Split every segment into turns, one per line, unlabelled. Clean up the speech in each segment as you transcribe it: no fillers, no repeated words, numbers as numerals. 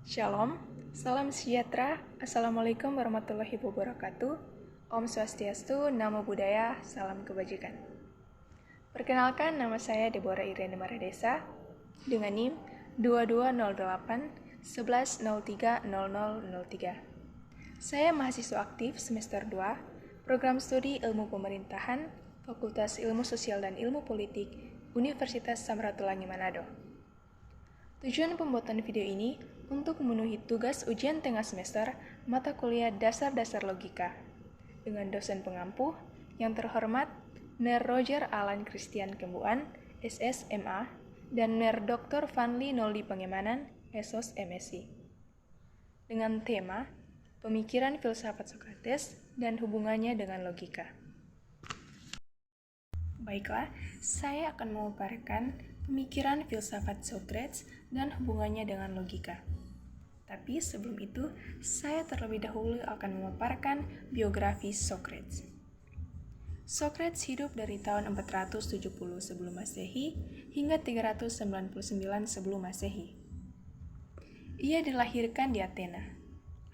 Shalom, salam sejahtera, Assalamualaikum warahmatullahi wabarakatuh, Om Swastiastu, Namo Buddhaya, salam kebajikan. Perkenalkan, nama saya Deborah Irene Maradesa, dengan NIM 2208 1103 0003. Saya mahasiswa aktif semester 2, Program Studi Ilmu Pemerintahan, Fakultas Ilmu Sosial dan Ilmu Politik, Universitas Samratulangi Manado. Tujuan pembuatan video ini untuk memenuhi tugas ujian tengah semester mata kuliah Dasar-Dasar Logika dengan dosen pengampu yang terhormat Ner Roger Alan Christian Kembuan, SSMA, dan Ner Dr. Vanli Noldi Pangemanan, SOS MSc. Dengan tema Pemikiran Filsafat Sokrates dan hubungannya dengan logika. Baiklah, saya akan memaparkan pemikiran filsafat Sokrates dan hubungannya dengan logika. Tapi sebelum itu, saya terlebih dahulu akan memaparkan biografi Sokrates. Sokrates hidup dari tahun 470 sebelum Masehi hingga 399 sebelum Masehi. Ia dilahirkan di Athena.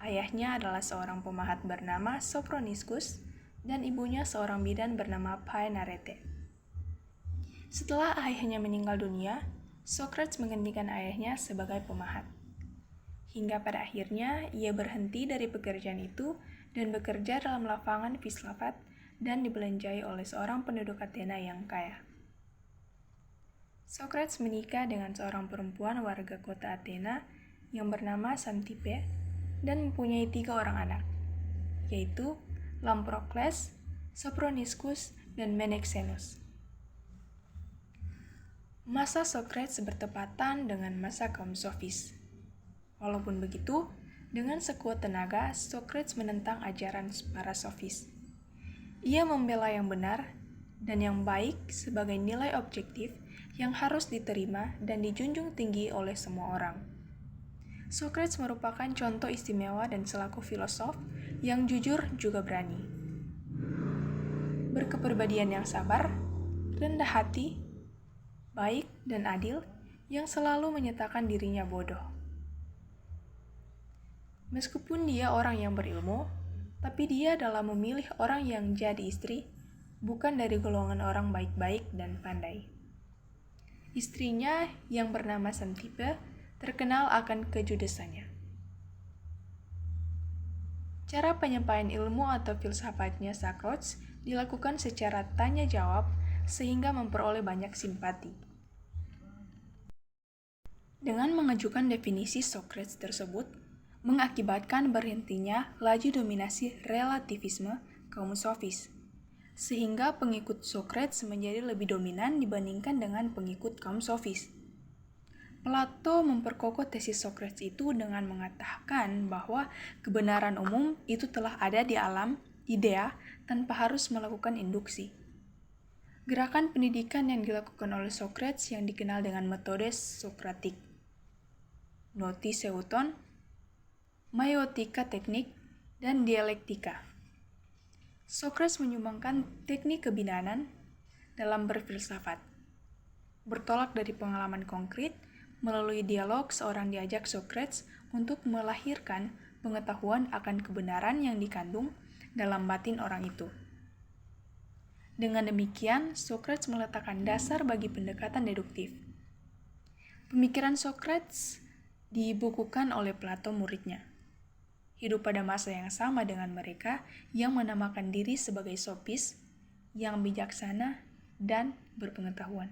Ayahnya adalah seorang pemahat bernama Sophroniscus dan ibunya seorang bidan bernama Phaenarete. Setelah ayahnya meninggal dunia, Sokrates menggantikan ayahnya sebagai pemahat. Hingga pada akhirnya ia berhenti dari pekerjaan itu dan bekerja dalam lapangan filsafat dan dibelanjai oleh seorang penduduk Athena yang kaya. Sokrates menikah dengan seorang perempuan warga kota Athena yang bernama Xanthippe dan mempunyai 3 orang anak, yaitu Lamprocles, Sophroniscus, dan Menexenus. Masa Sokrates bertepatan dengan masa kaum sofis. Walaupun begitu, dengan sekuat tenaga, Sokrates menentang ajaran para sofis. Ia membela yang benar dan yang baik sebagai nilai objektif yang harus diterima dan dijunjung tinggi oleh semua orang. Sokrates merupakan contoh istimewa dan selaku filosof yang jujur juga berani. Berkepribadian yang sabar, rendah hati, baik dan adil, yang selalu menyatakan dirinya bodoh. Meskipun dia orang yang berilmu, tapi dia dalam memilih orang yang jadi istri, bukan dari golongan orang baik-baik dan pandai. Istrinya yang bernama Xanthippe terkenal akan kejudesannya. Cara penyampaian ilmu atau filsafatnya Sokrates dilakukan secara tanya-jawab sehingga memperoleh banyak simpati. Dengan mengajukan definisi Sokrates tersebut, mengakibatkan berhentinya laju dominasi relativisme kaum sofis, sehingga pengikut Sokrates menjadi lebih dominan dibandingkan dengan pengikut kaum sofis. Plato memperkokoh tesis Sokrates itu dengan mengatakan bahwa kebenaran umum itu telah ada di alam idea tanpa harus melakukan induksi. Gerakan pendidikan yang dilakukan oleh Sokrates yang dikenal dengan metode Sokratik, Gnothiseuton, Maiotika teknik, dan dialektika. Sokrates menyumbangkan teknik kebidanan dalam berfilsafat. Bertolak dari pengalaman konkret, melalui dialog seorang diajak Sokrates untuk melahirkan pengetahuan akan kebenaran yang dikandung dalam batin orang itu. Dengan demikian, Sokrates meletakkan dasar bagi pendekatan deduktif. Pemikiran Sokrates dibukukan oleh Plato muridnya. Hidup pada masa yang sama dengan mereka yang menamakan diri sebagai sofis, yang bijaksana dan berpengetahuan.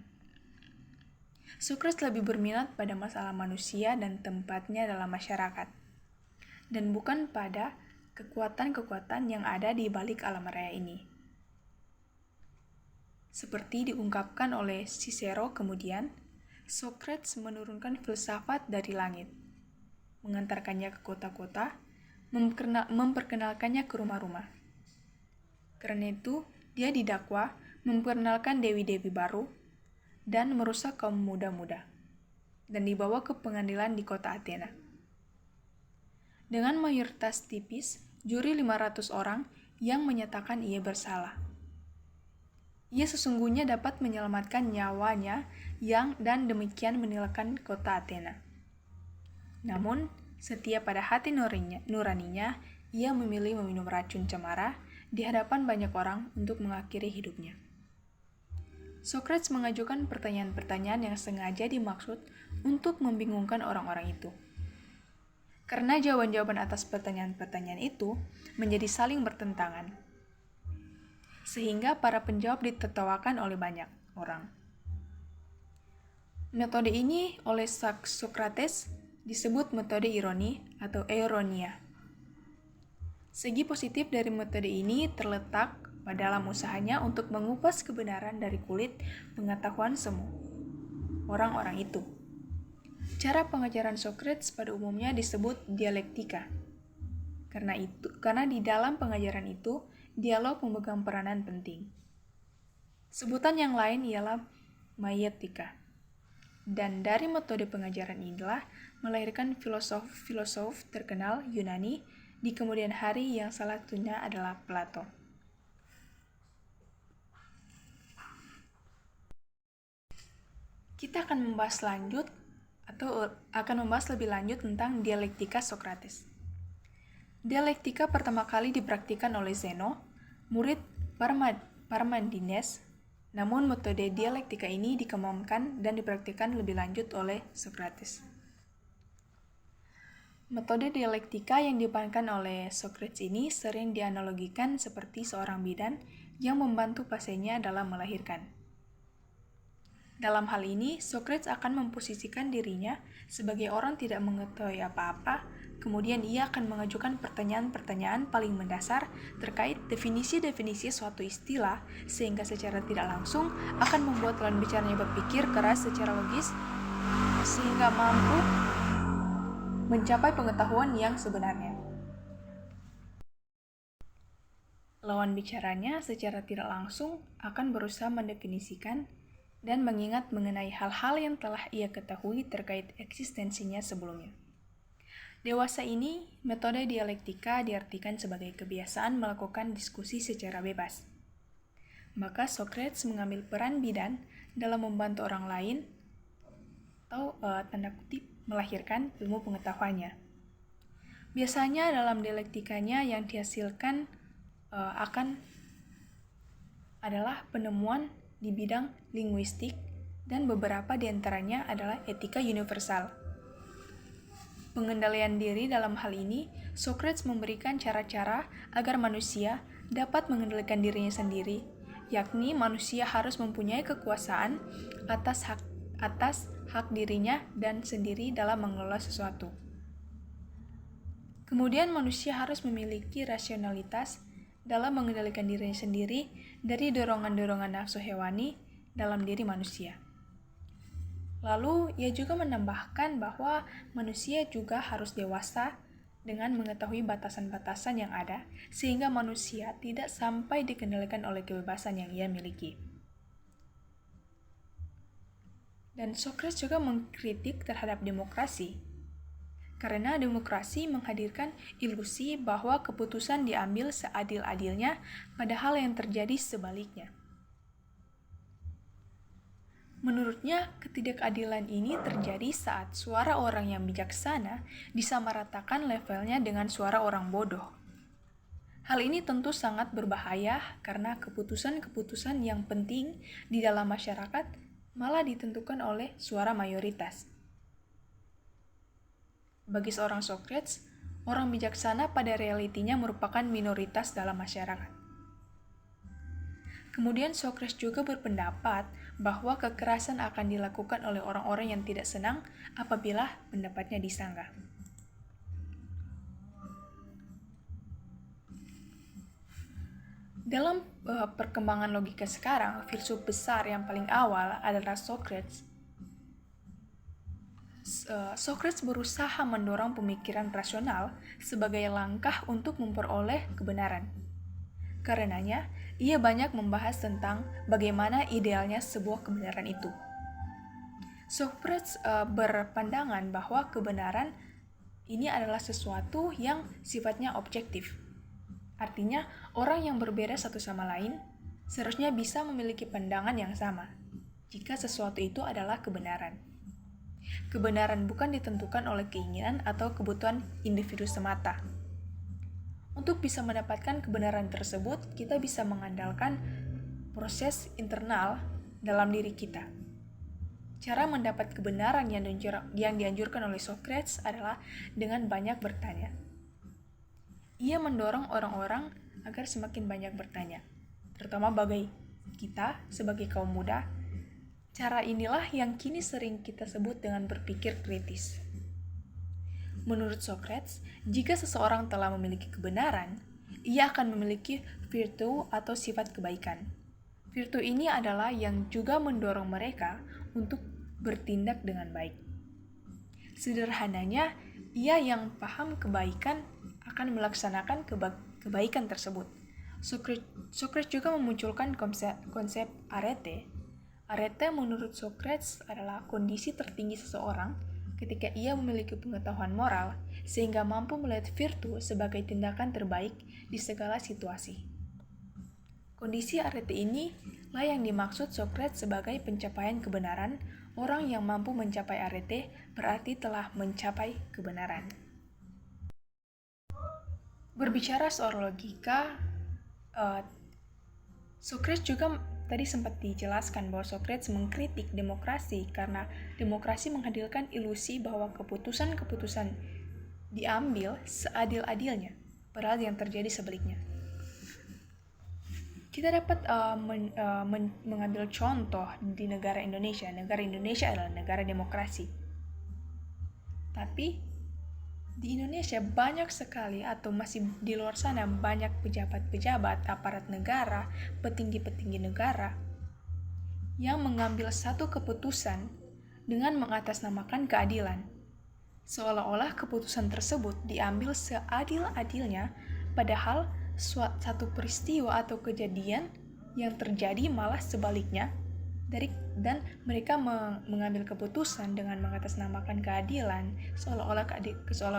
Sokrates lebih berminat pada masalah manusia dan tempatnya dalam masyarakat, dan bukan pada kekuatan-kekuatan yang ada di balik alam raya ini. Seperti diungkapkan oleh Cicero kemudian, Sokrates menurunkan filsafat dari langit, mengantarkannya ke kota-kota, memperkenalkannya ke rumah-rumah. Karena itu, dia didakwa memperkenalkan dewi-dewi baru dan merusak kaum muda-muda, dan dibawa ke pengadilan di kota Athena. Dengan mayoritas tipis, juri 500 orang yang menyatakan ia bersalah. Ia sesungguhnya dapat menyelamatkan nyawanya dan demikian meninggalkan kota Athena. Namun, setia pada hati nuraninya, ia memilih meminum racun cemara di hadapan banyak orang untuk mengakhiri hidupnya. Socrates mengajukan pertanyaan-pertanyaan yang sengaja dimaksud untuk membingungkan orang-orang itu. Karena jawaban-jawaban atas pertanyaan-pertanyaan itu menjadi saling bertentangan, sehingga para penjawab ditertawakan oleh banyak orang. Metode ini oleh Socrates disebut metode ironi atau eironia. Segi positif dari metode ini terletak dalam usahanya untuk mengupas kebenaran dari kulit pengetahuan semua orang-orang itu. Cara pengajaran Socrates pada umumnya disebut dialektika. Karena di dalam pengajaran itu, dialog memegang peranan penting. Sebutan yang lain ialah maietika. Dan dari metode pengajaran inilah melahirkan filosof terkenal Yunani di kemudian hari yang salah satunya adalah Plato. Kita akan membahas lebih lanjut tentang dialektika Socrates. Dialektika pertama kali dipraktikkan oleh Zeno, murid Parmenides. Namun metode dialektika ini dikembangkan dan dipraktikkan lebih lanjut oleh Socrates. Metode dialektika yang dipainkan oleh Socrates ini sering dianalogikan seperti seorang bidan yang membantu pasiennya dalam melahirkan. Dalam hal ini, Socrates akan memposisikan dirinya sebagai orang tidak mengetahui apa-apa, kemudian ia akan mengajukan pertanyaan-pertanyaan paling mendasar terkait definisi-definisi suatu istilah, sehingga secara tidak langsung akan membuat lawan bicaranya berpikir keras secara logis, sehingga mampu mencapai pengetahuan yang sebenarnya. Lawan bicaranya secara tidak langsung akan berusaha mendefinisikan dan mengingat mengenai hal-hal yang telah ia ketahui terkait eksistensinya sebelumnya. Dewasa ini, metode dialektika diartikan sebagai kebiasaan melakukan diskusi secara bebas. Maka Socrates mengambil peran bidan dalam membantu orang lain atau tanda kutip melahirkan ilmu pengetahuannya. Biasanya dalam dialektikanya yang dihasilkan adalah penemuan di bidang linguistik, dan beberapa di antaranya adalah etika universal. Pengendalian diri dalam hal ini, Socrates memberikan cara-cara agar manusia dapat mengendalikan dirinya sendiri, yakni manusia harus mempunyai kekuasaan atas hak dirinya dan sendiri dalam mengelola sesuatu. Kemudian manusia harus memiliki rasionalitas dalam mengendalikan dirinya sendiri dari dorongan-dorongan nafsu hewani dalam diri manusia. Lalu, ia juga menambahkan bahwa manusia juga harus dewasa dengan mengetahui batasan-batasan yang ada, sehingga manusia tidak sampai dikendalikan oleh kebebasan yang ia miliki. Dan Socrates juga mengkritik terhadap demokrasi, karena demokrasi menghadirkan ilusi bahwa keputusan diambil seadil-adilnya, padahal yang terjadi sebaliknya. Menurutnya, ketidakadilan ini terjadi saat suara orang yang bijaksana disamaratakan levelnya dengan suara orang bodoh. Hal ini tentu sangat berbahaya karena keputusan-keputusan yang penting di dalam masyarakat malah ditentukan oleh suara mayoritas. Bagi seorang Socrates, orang bijaksana pada realitinya merupakan minoritas dalam masyarakat. Kemudian Socrates juga berpendapat bahwa kekerasan akan dilakukan oleh orang-orang yang tidak senang apabila pendapatnya disanggah. Dalam perkembangan logika sekarang, filsuf besar yang paling awal adalah Socrates. Socrates berusaha mendorong pemikiran rasional sebagai langkah untuk memperoleh kebenaran. Karenanya, ia banyak membahas tentang bagaimana idealnya sebuah kebenaran itu. Socrates berpandangan bahwa kebenaran ini adalah sesuatu yang sifatnya objektif. Artinya, orang yang berbeda satu sama lain seharusnya bisa memiliki pandangan yang sama jika sesuatu itu adalah kebenaran. Kebenaran bukan ditentukan oleh keinginan atau kebutuhan individu semata. Untuk bisa mendapatkan kebenaran tersebut, kita bisa mengandalkan proses internal dalam diri kita. Cara mendapat kebenaran yang dianjurkan oleh Socrates adalah dengan banyak bertanya. Ia mendorong orang-orang agar semakin banyak bertanya, terutama bagi kita sebagai kaum muda. Cara inilah yang kini sering kita sebut dengan berpikir kritis. Menurut Socrates, jika seseorang telah memiliki kebenaran, ia akan memiliki virtu atau sifat kebaikan. Virtu ini adalah yang juga mendorong mereka untuk bertindak dengan baik. Sederhananya, ia yang paham kebaikan akan melaksanakan kebaikan tersebut. Socrates juga memunculkan konsep arete. Arete menurut Socrates adalah kondisi tertinggi seseorang ketika ia memiliki pengetahuan moral sehingga mampu melihat virtu sebagai tindakan terbaik di segala situasi. Kondisi arete ini lah yang dimaksud Socrates sebagai pencapaian kebenaran. Orang yang mampu mencapai arete berarti telah mencapai kebenaran. Berbicara soal logika, Socrates juga tadi sempat dijelaskan bahwa Socrates mengkritik demokrasi karena demokrasi menghadirkan ilusi bahwa keputusan-keputusan diambil seadil-adilnya, padahal yang terjadi sebaliknya. Kita dapat mengambil contoh di negara Indonesia. Negara Indonesia adalah negara demokrasi. Tapi di Indonesia banyak sekali atau masih di luar sana banyak pejabat-pejabat, aparat negara, petinggi-petinggi negara yang mengambil satu keputusan dengan mengatasnamakan keadilan. Seolah-olah keputusan tersebut diambil seadil-adilnya, padahal satu peristiwa atau kejadian yang terjadi malah sebaliknya, dan mereka mengambil keputusan dengan mengatasnamakan keadilan, seolah-olah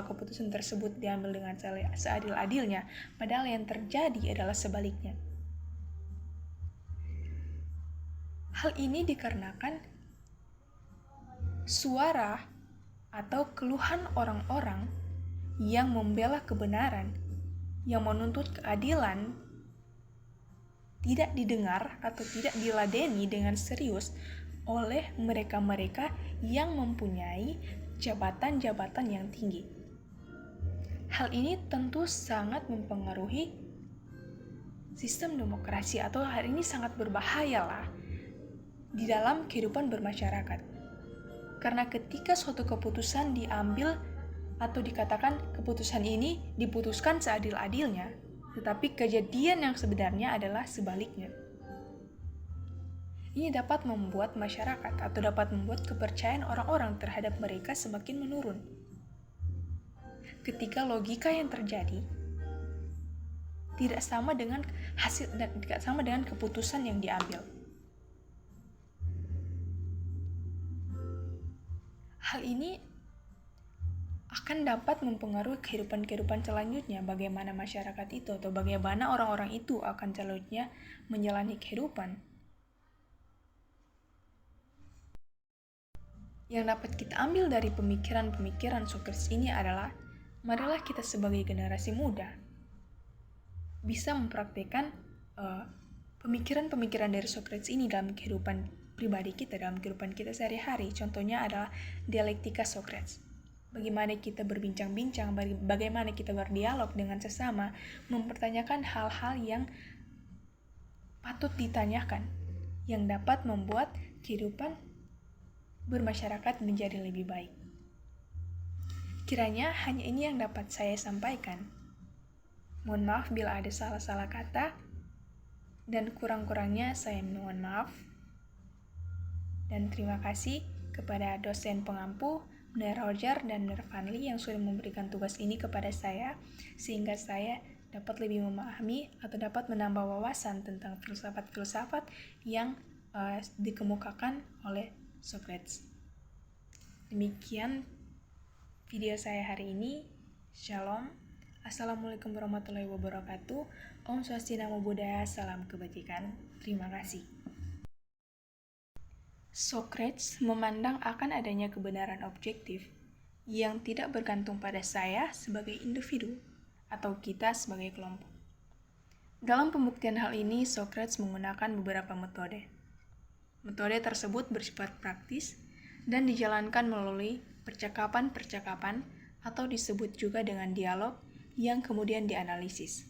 keputusan tersebut diambil dengan seadil-adilnya, padahal yang terjadi adalah sebaliknya. Hal ini dikarenakan suara atau keluhan orang-orang yang membela kebenaran, yang menuntut keadilan, tidak didengar atau tidak diladeni dengan serius oleh mereka-mereka yang mempunyai jabatan-jabatan yang tinggi. Hal ini tentu sangat mempengaruhi sistem demokrasi, atau hal ini sangat berbahaya di dalam kehidupan bermasyarakat. Karena ketika suatu keputusan diambil atau dikatakan keputusan ini diputuskan seadil-adilnya, tetapi kejadian yang sebenarnya adalah sebaliknya. Ini dapat membuat masyarakat atau dapat membuat kepercayaan orang-orang terhadap mereka semakin menurun. Ketika logika yang terjadi tidak sama dengan hasil dan tidak sama dengan keputusan yang diambil. Hal ini akan dapat mempengaruhi kehidupan selanjutnya, bagaimana masyarakat itu atau bagaimana orang-orang itu akan selanjutnya menjalani kehidupan. Yang dapat kita ambil dari pemikiran-pemikiran Socrates ini adalah, marilah kita sebagai generasi muda bisa mempraktikkan pemikiran-pemikiran dari Socrates ini dalam kehidupan pribadi kita, dalam kehidupan kita sehari-hari. Contohnya adalah dialektika Socrates. Bagaimana kita berbincang-bincang, bagaimana kita berdialog dengan sesama, mempertanyakan hal-hal yang patut ditanyakan, yang dapat membuat kehidupan bermasyarakat menjadi lebih baik. Kiranya hanya ini yang dapat saya sampaikan. Mohon maaf bila ada salah-salah kata, dan kurang-kurangnya saya mohon maaf. Dan terima kasih kepada dosen pengampu, Bunda Roger dan Bunda Fanli yang sudah memberikan tugas ini kepada saya, sehingga saya dapat lebih memahami atau dapat menambah wawasan tentang filsafat-filsafat yang dikemukakan oleh Socrates. Demikian video saya hari ini. Shalom. Assalamualaikum warahmatullahi wabarakatuh. Om Swastiastu Namo Buddhaya. Salam kebajikan. Terima kasih. Socrates memandang akan adanya kebenaran objektif yang tidak bergantung pada saya sebagai individu atau kita sebagai kelompok. Dalam pembuktian hal ini, Socrates menggunakan beberapa metode. Metode tersebut bersifat praktis dan dijalankan melalui percakapan-percakapan atau disebut juga dengan dialog yang kemudian dianalisis.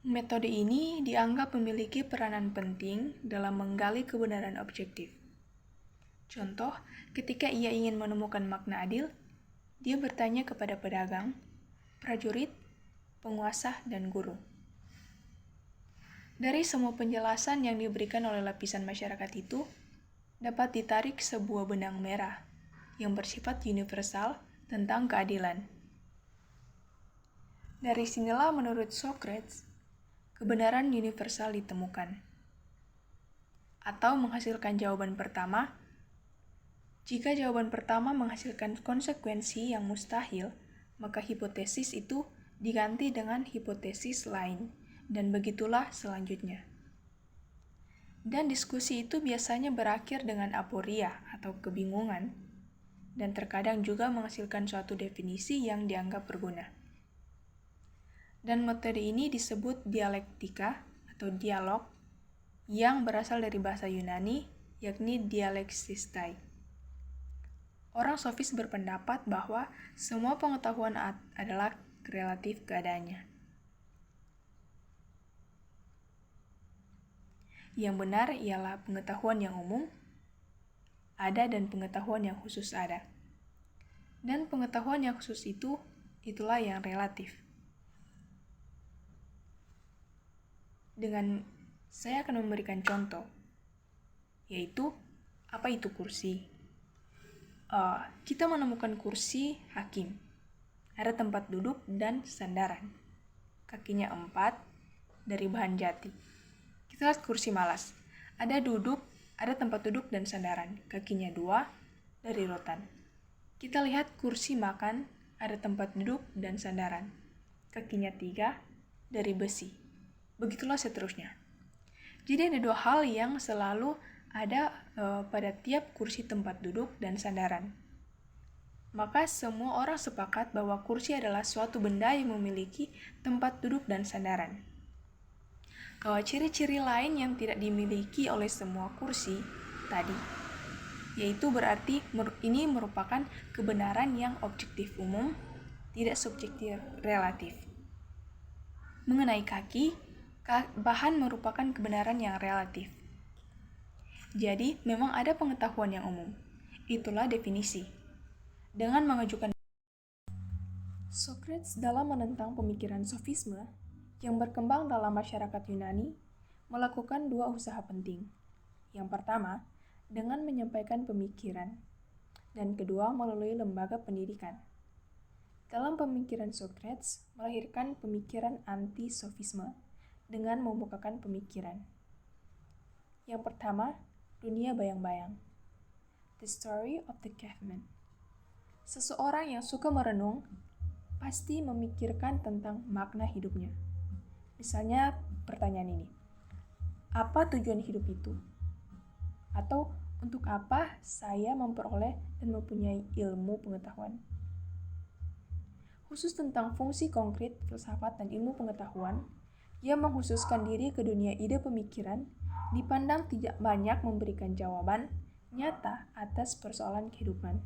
Metode ini dianggap memiliki peranan penting dalam menggali kebenaran objektif. Contoh, ketika ia ingin menemukan makna adil, dia bertanya kepada pedagang, prajurit, penguasa, dan guru. Dari semua penjelasan yang diberikan oleh lapisan masyarakat itu, dapat ditarik sebuah benang merah yang bersifat universal tentang keadilan. Dari sinilah menurut Socrates, kebenaran universal ditemukan. Atau menghasilkan jawaban pertama, jika jawaban pertama menghasilkan konsekuensi yang mustahil, maka hipotesis itu diganti dengan hipotesis lain, dan begitulah selanjutnya. Dan diskusi itu biasanya berakhir dengan aporia atau kebingungan, dan terkadang juga menghasilkan suatu definisi yang dianggap berguna. Dan metode ini disebut dialektika atau dialog yang berasal dari bahasa Yunani, yakni dialeksistai. Orang sofis berpendapat bahwa semua pengetahuan adalah relatif keadaannya. Yang benar ialah pengetahuan yang umum ada dan pengetahuan yang khusus ada. Dan pengetahuan yang khusus itulah yang relatif. Saya akan memberikan contoh, yaitu apa itu kursi. Kita menemukan kursi hakim. Ada tempat duduk dan sandaran. Kakinya 4 dari bahan jati. Kita lihat kursi malas. Ada tempat duduk dan sandaran. Kakinya 2 dari rotan. Kita lihat kursi makan, ada tempat duduk dan sandaran. Kakinya 3 dari besi. Begitulah seterusnya. Jadi ada 2 hal yang selalu ada pada tiap kursi tempat duduk dan sandaran. Maka semua orang sepakat bahwa kursi adalah suatu benda yang memiliki tempat duduk dan sandaran. Kalau ciri-ciri lain yang tidak dimiliki oleh semua kursi tadi, yaitu berarti ini merupakan kebenaran yang objektif umum, tidak subjektif relatif. Mengenai kaki, bahan merupakan kebenaran yang relatif. Jadi, memang ada pengetahuan yang umum. Itulah definisi. Dengan mengajukan Socrates dalam menentang pemikiran sofisme yang berkembang dalam masyarakat Yunani, melakukan 2 usaha penting. Yang pertama, dengan menyampaikan pemikiran, dan kedua melalui lembaga pendidikan. Dalam pemikiran Socrates, melahirkan pemikiran anti-sofisme dengan membukakan pemikiran. Yang pertama, dunia bayang-bayang. The story of the caveman. Seseorang yang suka merenung pasti memikirkan tentang makna hidupnya. Misalnya pertanyaan ini, apa tujuan hidup itu? Atau untuk apa saya memperoleh dan mempunyai ilmu pengetahuan? Khusus tentang fungsi konkret filsafat dan ilmu pengetahuan, yang mengkhususkan diri ke dunia ide pemikiran, dipandang tidak banyak memberikan jawaban nyata atas persoalan kehidupan.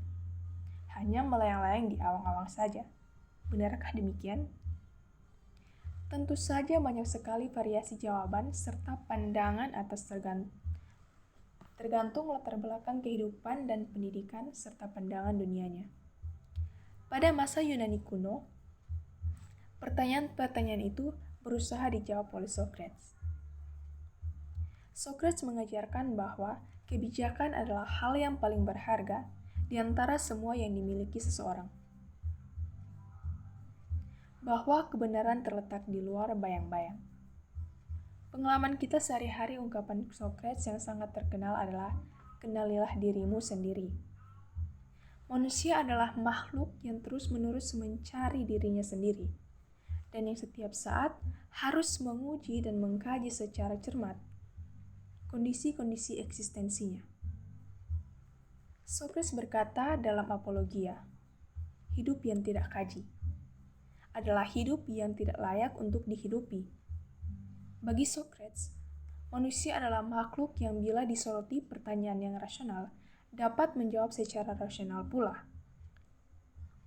Hanya melayang-layang di awang-awang saja. Benarkah demikian? Tentu saja banyak sekali variasi jawaban serta pandangan atas tergantung latar belakang kehidupan dan pendidikan serta pandangan dunianya. Pada masa Yunani kuno, pertanyaan-pertanyaan itu berusaha dijawab oleh Socrates. Socrates mengajarkan bahwa kebijakan adalah hal yang paling berharga di antara semua yang dimiliki seseorang. Bahwa kebenaran terletak di luar bayang-bayang. Pengalaman kita sehari-hari, ungkapan Socrates yang sangat terkenal adalah kenalilah dirimu sendiri. Manusia adalah makhluk yang terus-menerus mencari dirinya sendiri, dan yang setiap saat harus menguji dan mengkaji secara cermat kondisi-kondisi eksistensinya. Socrates berkata dalam Apologia, hidup yang tidak kaji adalah hidup yang tidak layak untuk dihidupi. Bagi Socrates, manusia adalah makhluk yang bila disoroti pertanyaan yang rasional, dapat menjawab secara rasional pula.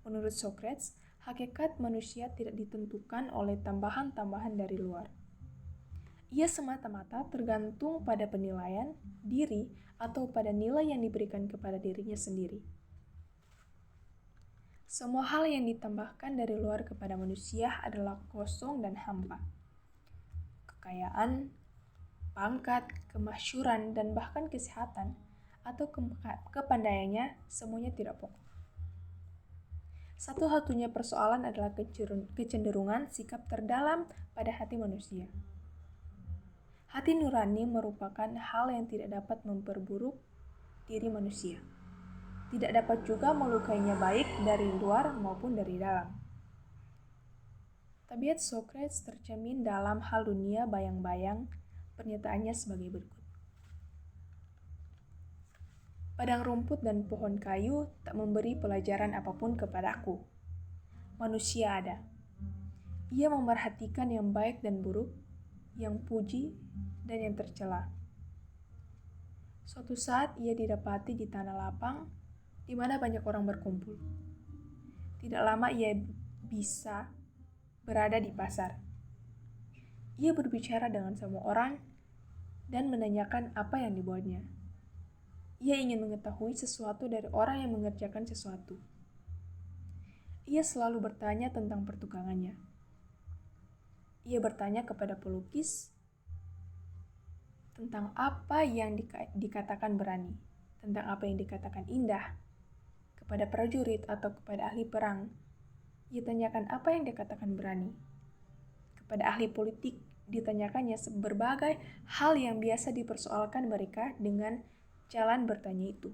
Menurut Socrates, hakikat manusia tidak ditentukan oleh tambahan-tambahan dari luar. Ia semata-mata tergantung pada penilaian diri atau pada nilai yang diberikan kepada dirinya sendiri. Semua hal yang ditambahkan dari luar kepada manusia adalah kosong dan hampa. Kekayaan, pangkat, kemasyhuran, dan bahkan kesehatan atau kepandaiannya semuanya tidak pokok. Satu-satunya persoalan adalah kecenderungan sikap terdalam pada hati manusia. Hati nurani merupakan hal yang tidak dapat memperburuk diri manusia. Tidak dapat juga melukainya baik dari luar maupun dari dalam. Tabiat Socrates tercermin dalam hal dunia bayang-bayang, pernyataannya sebagai berikut. Padang rumput dan pohon kayu tak memberi pelajaran apapun kepadaku. Manusia ada. Ia memerhatikan yang baik dan buruk, yang puji dan yang tercela. Suatu saat ia didapati di tanah lapang, di mana banyak orang berkumpul. Tidak lama ia bisa berada di pasar. Ia berbicara dengan semua orang dan menanyakan apa yang dibuatnya. Ia ingin mengetahui sesuatu dari orang yang mengerjakan sesuatu. Ia selalu bertanya tentang pertukangannya. Ia bertanya kepada pelukis tentang apa yang dikatakan berani, tentang apa yang dikatakan indah. Kepada prajurit atau kepada ahli perang, ia tanyakan apa yang dikatakan berani. Kepada ahli politik, ditanyakannya berbagai hal yang biasa dipersoalkan mereka dengan jalan bertanya itu.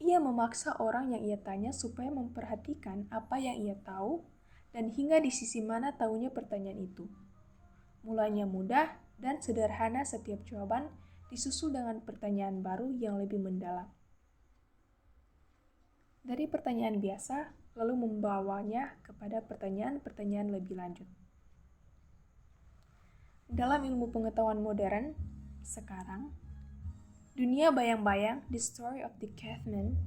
Ia memaksa orang yang ia tanya supaya memperhatikan apa yang ia tahu dan hingga di sisi mana tahunya pertanyaan itu. Mulanya mudah dan sederhana, setiap jawaban disusul dengan pertanyaan baru yang lebih mendalam. Dari pertanyaan biasa, lalu membawanya kepada pertanyaan-pertanyaan lebih lanjut. Dalam ilmu pengetahuan modern, sekarang, dunia bayang-bayang, the story of the caveman,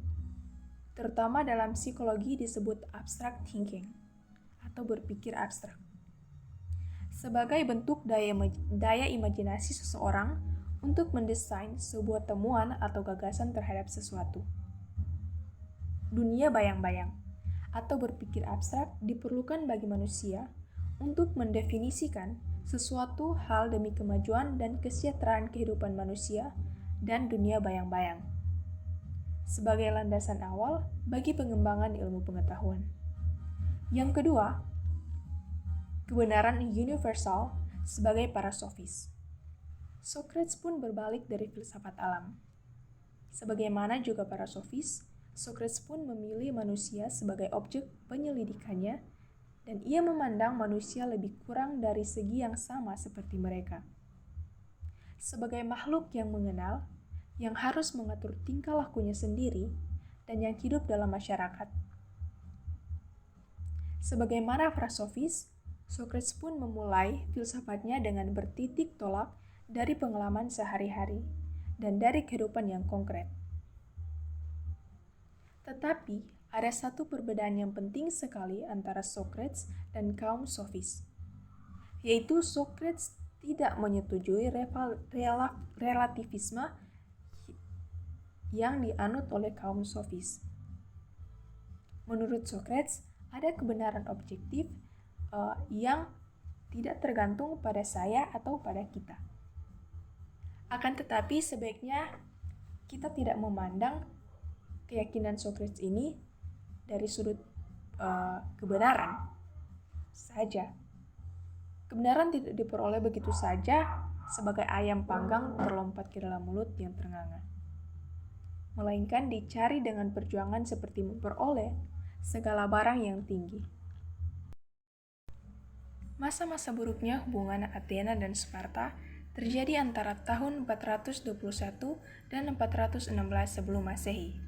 terutama dalam psikologi disebut abstract thinking, atau berpikir abstrak. Sebagai bentuk daya imajinasi seseorang untuk mendesain sebuah temuan atau gagasan terhadap sesuatu. Dunia bayang-bayang atau berpikir abstrak diperlukan bagi manusia untuk mendefinisikan sesuatu hal demi kemajuan dan kesejahteraan kehidupan manusia dan dunia bayang-bayang sebagai landasan awal bagi pengembangan ilmu pengetahuan. Yang kedua, kebenaran universal sebagai para sofis. Socrates pun berbalik dari filsafat alam. Sebagaimana juga para sofis, Socrates pun memilih manusia sebagai objek penyelidikannya dan ia memandang manusia lebih kurang dari segi yang sama seperti mereka. Sebagai makhluk yang mengenal, yang harus mengatur tingkah lakunya sendiri dan yang hidup dalam masyarakat. Sebagaimana para sofis, Socrates pun memulai filsafatnya dengan bertitik tolak dari pengalaman sehari-hari dan dari kehidupan yang konkret. Tetapi, ada satu perbedaan yang penting sekali antara Socrates dan kaum sofis, yaitu Socrates tidak menyetujui relativisme yang dianut oleh kaum sofis. Menurut Socrates, ada kebenaran objektif yang tidak tergantung pada saya atau pada kita. Akan tetapi, sebaiknya kita tidak memandang keyakinan Socrates ini dari sudut kebenaran saja. Kebenaran tidak diperoleh begitu saja sebagai ayam panggang terlompat ke dalam mulut yang ternganga, melainkan dicari dengan perjuangan seperti memperoleh segala barang yang tinggi. Masa-masa buruknya hubungan Athena dan Sparta terjadi antara tahun 421 dan 416 sebelum Masehi.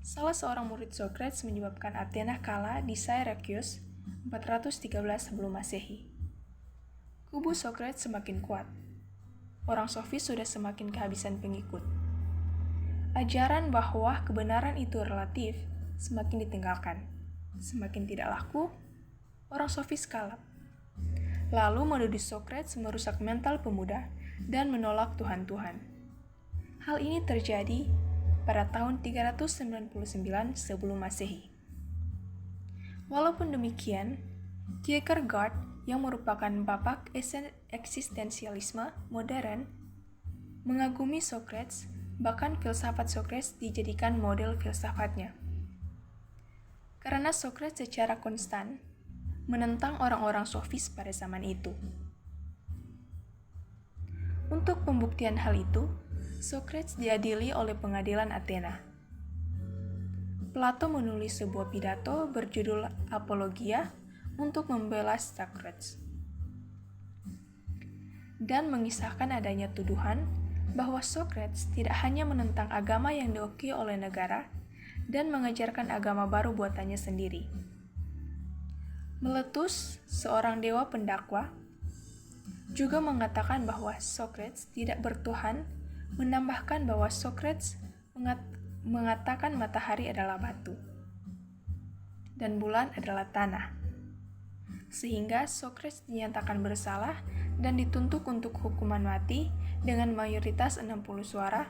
Salah seorang murid Socrates menyebabkan Athena kalah di Syracuse 413 sebelum Masehi. Kubu Socrates semakin kuat. Orang sofis sudah semakin kehabisan pengikut. Ajaran bahwa kebenaran itu relatif semakin ditinggalkan. Semakin tidak laku, orang sofis kalap. Lalu menuduh Socrates merusak mental pemuda dan menolak Tuhan-Tuhan. Hal ini terjadi pada tahun 399 sebelum Masehi. Walaupun demikian, Kierkegaard yang merupakan bapak eksistensialisme modern mengagumi Socrates, bahkan filsafat Socrates dijadikan model filsafatnya. Karena Socrates secara konstan menentang orang-orang sofis pada zaman itu. Untuk pembuktian hal itu, Socrates diadili oleh pengadilan Athena. Plato menulis sebuah pidato berjudul Apologia untuk membela Socrates dan mengisahkan adanya tuduhan bahwa Socrates tidak hanya menentang agama yang diakui oleh negara dan mengajarkan agama baru buatannya sendiri. Meletus, seorang dewa pendakwa, juga mengatakan bahwa Socrates tidak bertuhan, menambahkan bahwa Socrates mengatakan matahari adalah batu dan bulan adalah tanah. Sehingga Socrates dinyatakan bersalah dan dituntut untuk hukuman mati dengan mayoritas 60 suara,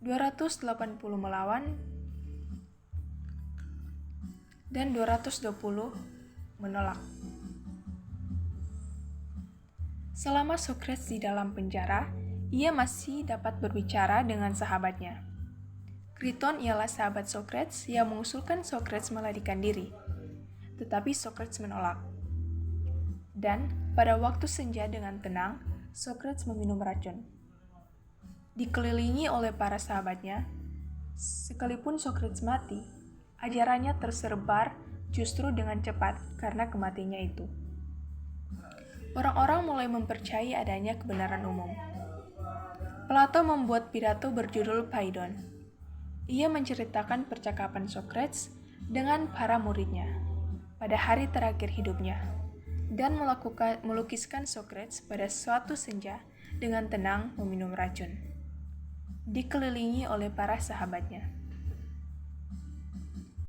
280 melawan, dan 220 menolak. Selama Socrates di dalam penjara, ia masih dapat berbicara dengan sahabatnya. Kriton ialah sahabat Socrates yang mengusulkan Socrates melarikan diri, tetapi Socrates menolak. Dan pada waktu senja dengan tenang, Socrates meminum racun. Dikelilingi oleh para sahabatnya, sekalipun Socrates mati, ajarannya tersebar justru dengan cepat karena kematiannya itu. Orang-orang mulai mempercayai adanya kebenaran umum. Plato membuat pidato berjudul Phaidon. Ia menceritakan percakapan Socrates dengan para muridnya pada hari terakhir hidupnya dan melukiskan Socrates pada suatu senja dengan tenang meminum racun, dikelilingi oleh para sahabatnya.